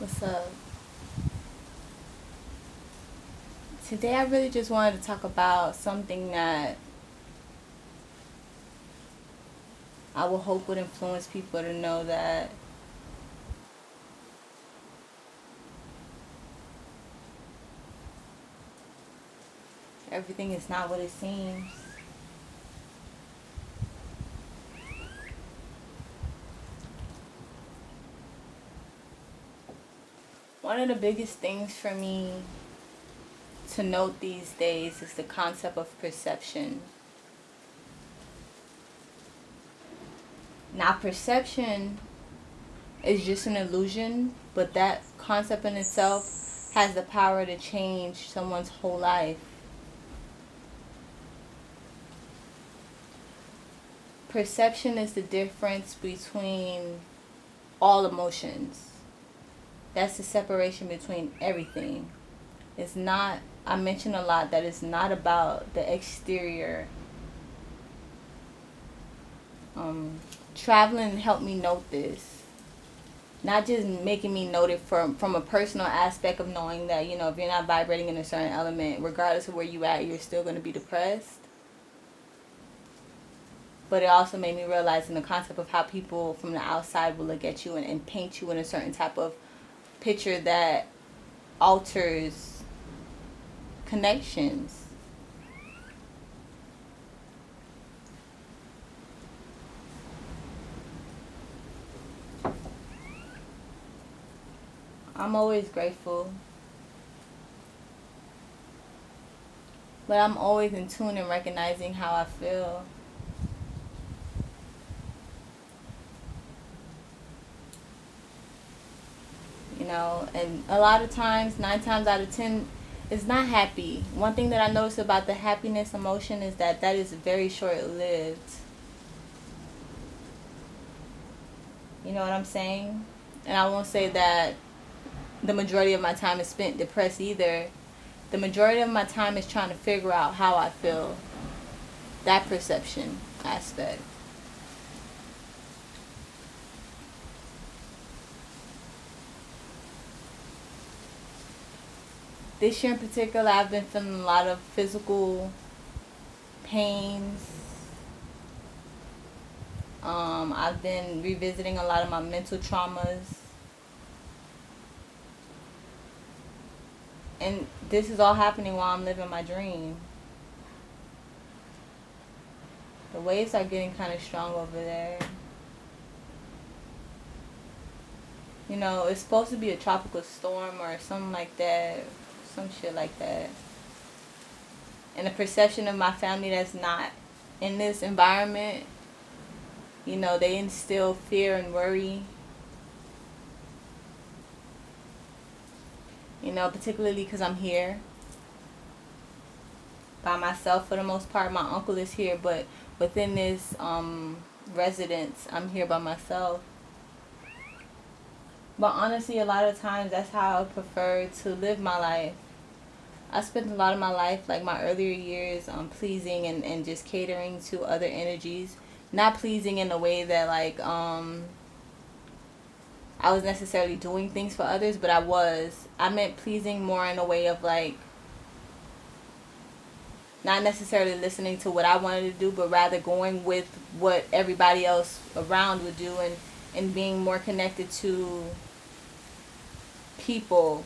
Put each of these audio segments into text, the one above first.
What's up? Today I really just wanted to talk about something that I would hope would influence people to know that everything is not what it seems. One of the biggest things for me to note these days is the concept of perception. Now, perception is just an illusion, but that concept in itself has the power to change someone's whole life. Perception is the difference between all emotions. That's the separation between everything. It's not, I mention a lot that it's not about the exterior. Traveling helped me note this. Not just making me note it from a personal aspect of knowing that, if you're not vibrating in a certain element, regardless of where you at, you're still going to be depressed. But it also made me realize in the concept of how people from the outside will look at you and paint you in a certain type of picture that alters connections. I'm always grateful, but I'm always in tune and recognizing how I feel. And a lot of times, 9 times out of 10, it's not happy. One thing that I notice about the happiness emotion is that is very short lived. You know what I'm saying? And I won't say that the majority of my time is spent depressed either. The majority of my time is trying to figure out how I feel. That perception aspect. This year in particular, I've been feeling a lot of physical pains. I've been revisiting a lot of my mental traumas. And this is all happening while I'm living my dream. The waves are getting kind of strong over there. It's supposed to be a tropical storm or something like that. Some shit like that. And the perception of my family that's not in this environment, they instill fear and worry. Particularly because I'm here by myself for the most part. My uncle is here, but within this residence, I'm here by myself. But honestly, a lot of times that's how I prefer to live my life. I spent a lot of my life, like my earlier years, pleasing and just catering to other energies. Not pleasing in a way that I was necessarily doing things for others, but I meant pleasing more in a way of not necessarily listening to what I wanted to do, but rather going with what everybody else around would do, and being more connected to people.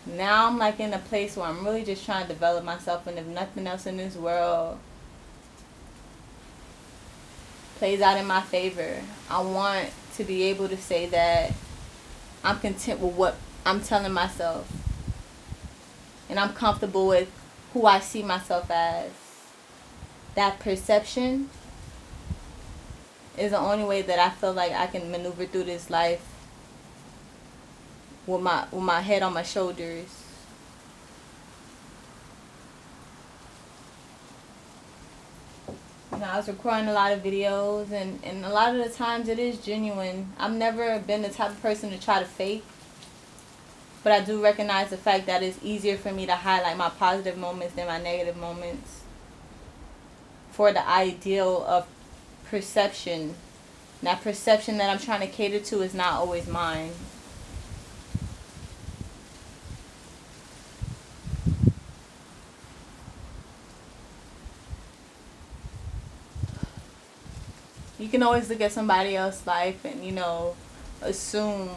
Now I'm in a place where I'm really just trying to develop myself, and if nothing else in this world plays out in my favor, I want to be able to say that I'm content with what I'm telling myself, and I'm comfortable with who I see myself as. That perception is the only way that I feel like I can maneuver through this life with my head on my shoulders. I was recording a lot of videos, and a lot of the times it is genuine. I've never been the type of person to try to fake, but I do recognize the fact that it's easier for me to highlight my positive moments than my negative moments. For the ideal of perception, that perception that I'm trying to cater to is not always mine. can always look at somebody else's life and, you know, assume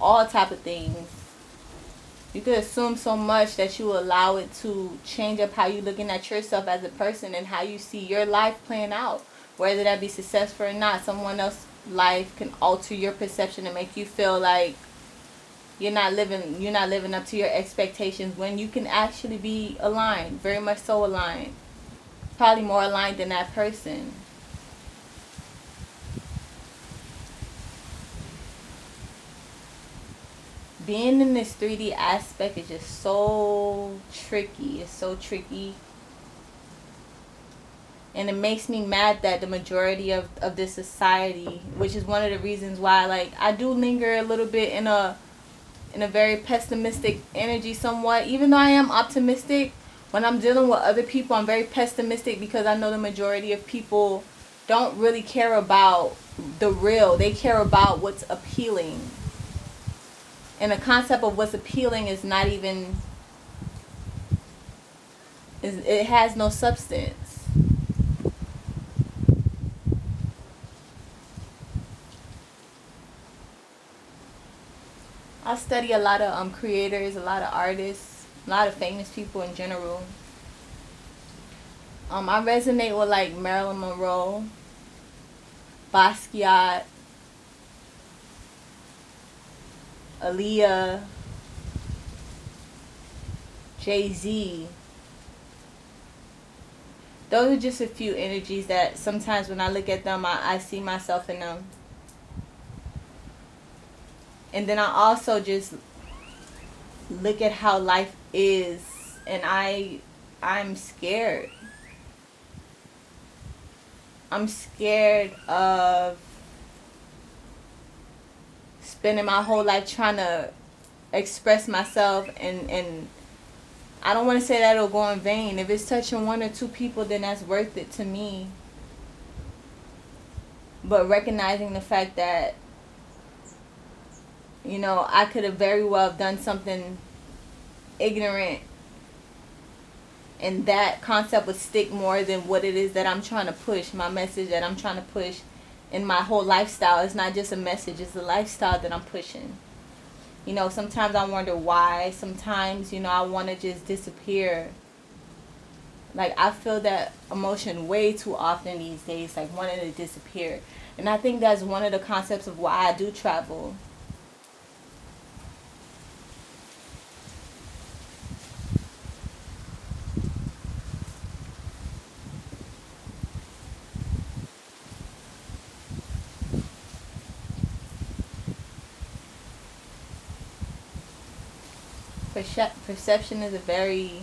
all type of things. You could assume so much that you allow it to change up how you looking at yourself as a person and how you see your life playing out. Whether that be successful or not, someone else's life can alter your perception and make you feel like you're not living up to your expectations when you can actually be aligned, very much so aligned. Probably more aligned than that person. Being in this 3D aspect is just so tricky. It's so tricky. And it makes me mad that the majority of this society, which is one of the reasons why, like, I do linger a little bit in a very pessimistic energy somewhat. Even though I am optimistic, when I'm dealing with other people, I'm very pessimistic because I know the majority of people don't really care about the real. They care about what's appealing. And the concept of what's appealing is not even, it has no substance. I study a lot of creators, a lot of artists, a lot of famous people in general. I resonate with like Marilyn Monroe, Basquiat, Aaliyah, Jay-Z. Those are just a few energies that sometimes when I look at them, I see myself in them. And then I also just look at how life is, and I'm scared. I'm scared of spending my whole life trying to express myself, and I don't want to say that it'll go in vain. If it's touching one or two people, then that's worth it to me. But recognizing the fact that, you know, I could have very well done something ignorant, and that concept would stick more than what it is that I'm trying to push, my message that I'm trying to push in my whole lifestyle. It's not just a message, it's a lifestyle that I'm pushing. You know, sometimes I wonder why. Sometimes, you know, I want to just disappear. Like, I feel that emotion way too often these days, like wanting to disappear. And I think that's one of the concepts of why I do travel. Perception is a very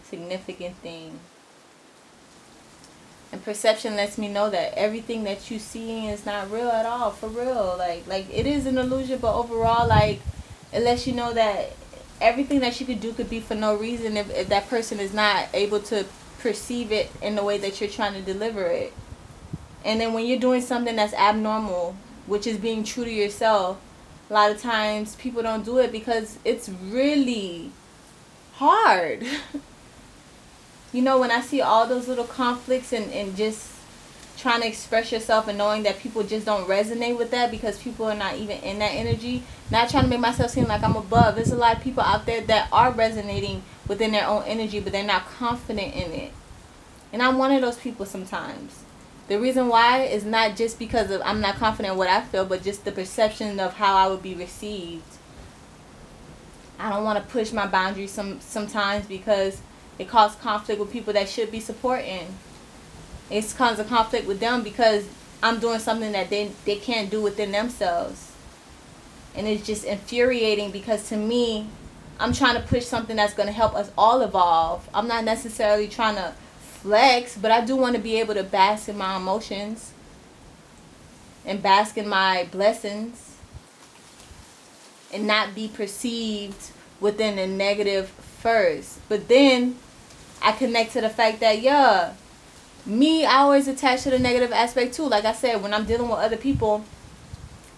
significant thing. And perception lets me know that everything that you see is not real at all, for real. Like it is an illusion, but overall, like, it lets you know that everything that you could do could be for no reason if that person is not able to perceive it in the way that you're trying to deliver it. And then when you're doing something that's abnormal, which is being true to yourself, a lot of times people don't do it because it's really hard. You know, when I see all those little conflicts and just trying to express yourself and knowing that people just don't resonate with that because people are not even in that energy, not trying to make myself seem like I'm above. There's a lot of people out there that are resonating within their own energy, but they're not confident in it. And I'm one of those people sometimes. The reason why is not just because of I'm not confident in what I feel, but just the perception of how I would be received. I don't want to push my boundaries sometimes because it causes conflict with people that should be supporting. It's causes a conflict with them because I'm doing something that they can't do within themselves. And it's just infuriating because to me, I'm trying to push something that's going to help us all evolve. I'm not necessarily trying to flex, but I do want to be able to bask in my emotions and bask in my blessings and not be perceived within the negative first. But then I connect to the fact that, yeah, me, I always attach to the negative aspect too. Like I said, when I'm dealing with other people,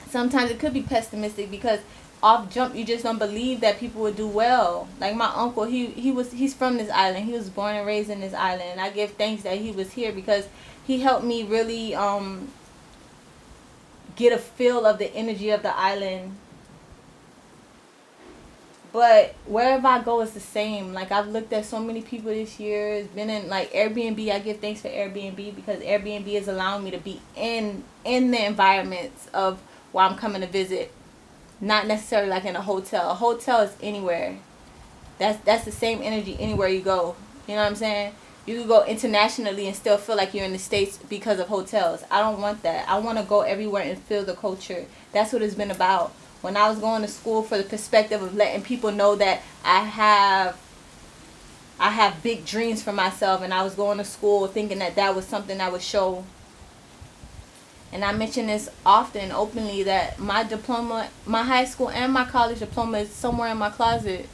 sometimes it could be pessimistic because off jump you just don't believe that people would do well. Like my uncle, he's from this island. He was born and raised in this island, and I give thanks that he was here because he helped me really get a feel of the energy of the island. But wherever I go, it's the same. Like, I've looked at so many people this year. It's been in, like, Airbnb. I give thanks for Airbnb because Airbnb is allowing me to be in the environments of where I'm coming to visit. Not necessarily like in a hotel. A hotel is anywhere. That's the same energy anywhere you go. You know what I'm saying? You can go internationally and still feel like you're in the States because of hotels. I don't want that. I want to go everywhere and feel the culture. That's what it's been about. When I was going to school, for the perspective of letting people know that I have big dreams for myself, and I was going to school thinking that that was something I would show. And I mention this often, openly, that my diploma, my high school and my college diploma is somewhere in my closet.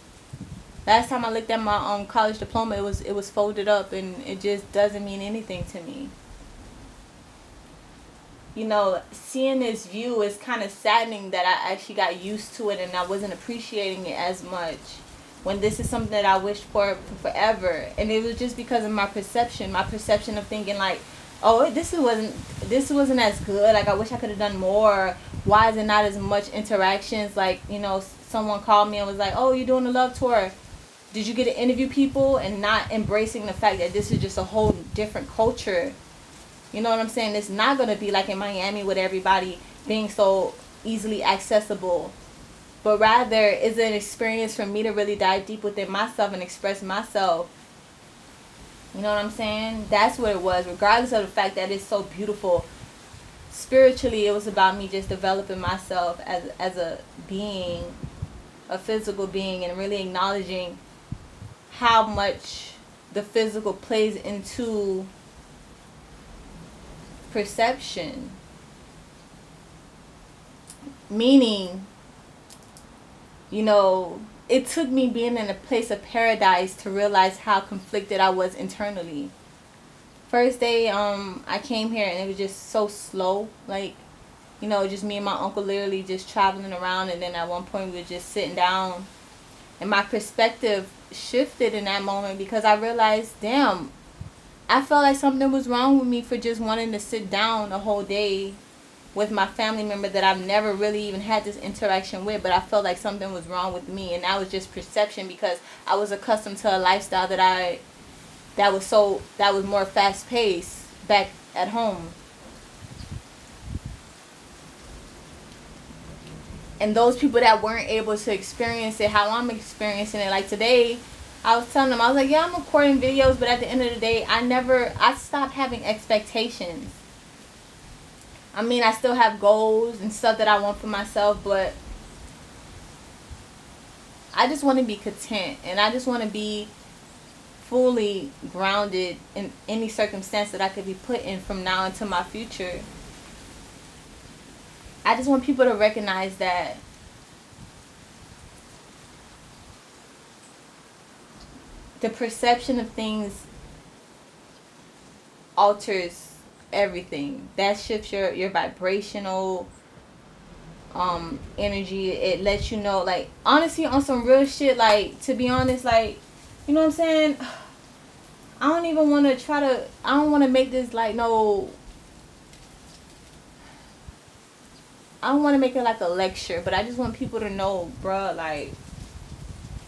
Last time I looked at my college diploma, it was folded up, and it just doesn't mean anything to me. You know, seeing this view is kind of saddening that I actually got used to it and I wasn't appreciating it as much when this is something that I wished for forever. And it was just because of my perception of thinking like, oh, this wasn't as good. Like, I wish I could have done more. Why is it not as much interactions? Like, you know, someone called me and was like, oh, you're doing a love tour. Did you get to interview people? And not embracing the fact that this is just a whole different culture. You know what I'm saying? It's not going to be like in Miami with everybody being so easily accessible. But rather, it's an experience for me to really dive deep within myself and express myself. You know what I'm saying? That's what it was. Regardless of the fact that it's so beautiful. Spiritually, it was about me just developing myself as a being, a physical being, and really acknowledging how much the physical plays into perception. Meaning, you know, it took me being in a place of paradise to realize how conflicted I was internally. First day I came here and it was just so slow, like, you know, just me and my uncle literally just traveling around, and then at one point we were just sitting down, and my perspective shifted in that moment because I realized, damn, I felt like something was wrong with me for just wanting to sit down the whole day with my family member that I've never really even had this interaction with, but I felt like something was wrong with me, and that was just perception because I was accustomed to a lifestyle that was more fast paced back at home. And those people that weren't able to experience it how I'm experiencing it, like today, I was telling them, I was like, yeah, I'm recording videos, but at the end of the day, I stopped having expectations. I mean, I still have goals and stuff that I want for myself, but I just want to be content, and I just want to be fully grounded in any circumstance that I could be put in from now into my future. I just want people to recognize that the perception of things alters everything. That shifts your vibrational energy. It lets you know, like, honestly, on some real shit, like, to be honest, like, you know what I'm saying, I don't want to make this like no, I don't want to make it like a lecture, but I just want people to know, bruh, like,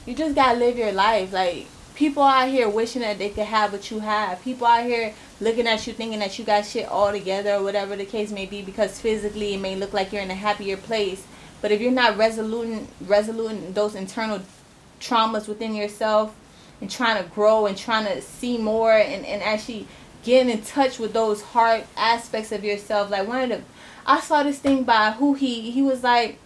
you just gotta live your life. Like, people out here wishing that they could have what you have. People out here looking at you thinking that you got shit all together or whatever the case may be, because physically it may look like you're in a happier place. But if you're not resolute in those internal traumas within yourself and trying to grow and trying to see more and actually getting in touch with those hard aspects of yourself. Like, I saw this thing by he was like,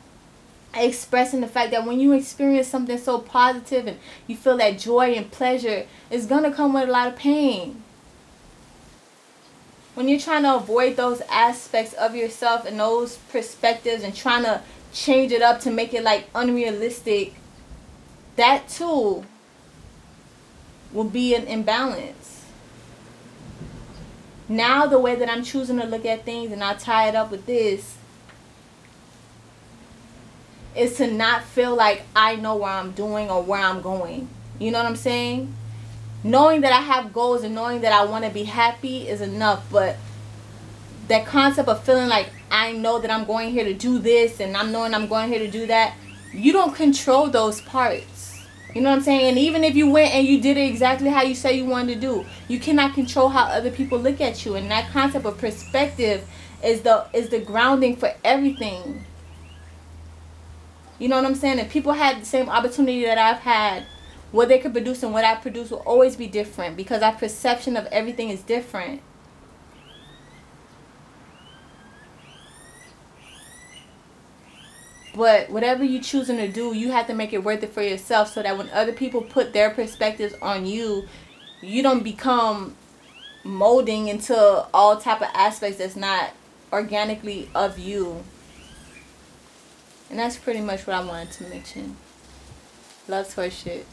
expressing the fact that when you experience something so positive and you feel that joy and pleasure, it's gonna come with a lot of pain. When you're trying to avoid those aspects of yourself and those perspectives and trying to change it up to make it like unrealistic, that too will be an imbalance. Now the way that I'm choosing to look at things, and I'll tie it up with this, is to not feel like I know what I'm doing or where I'm going. You know what I'm saying? Knowing that I have goals and knowing that I want to be happy is enough, but that concept of feeling like I know that I'm going here to do this and I'm knowing I'm going here to do that, you don't control those parts. You know what I'm saying? And even if you went and you did it exactly how you say you wanted to do, you cannot control how other people look at you. And that concept of perspective is the grounding for everything. You know what I'm saying? If people had the same opportunity that I've had, what they could produce and what I produce will always be different because our perception of everything is different. But whatever you choosing to do, you have to make it worth it for yourself so that when other people put their perspectives on you, you don't become molding into all type of aspects that's not organically of you. And that's pretty much what I wanted to mention. Love horse shit.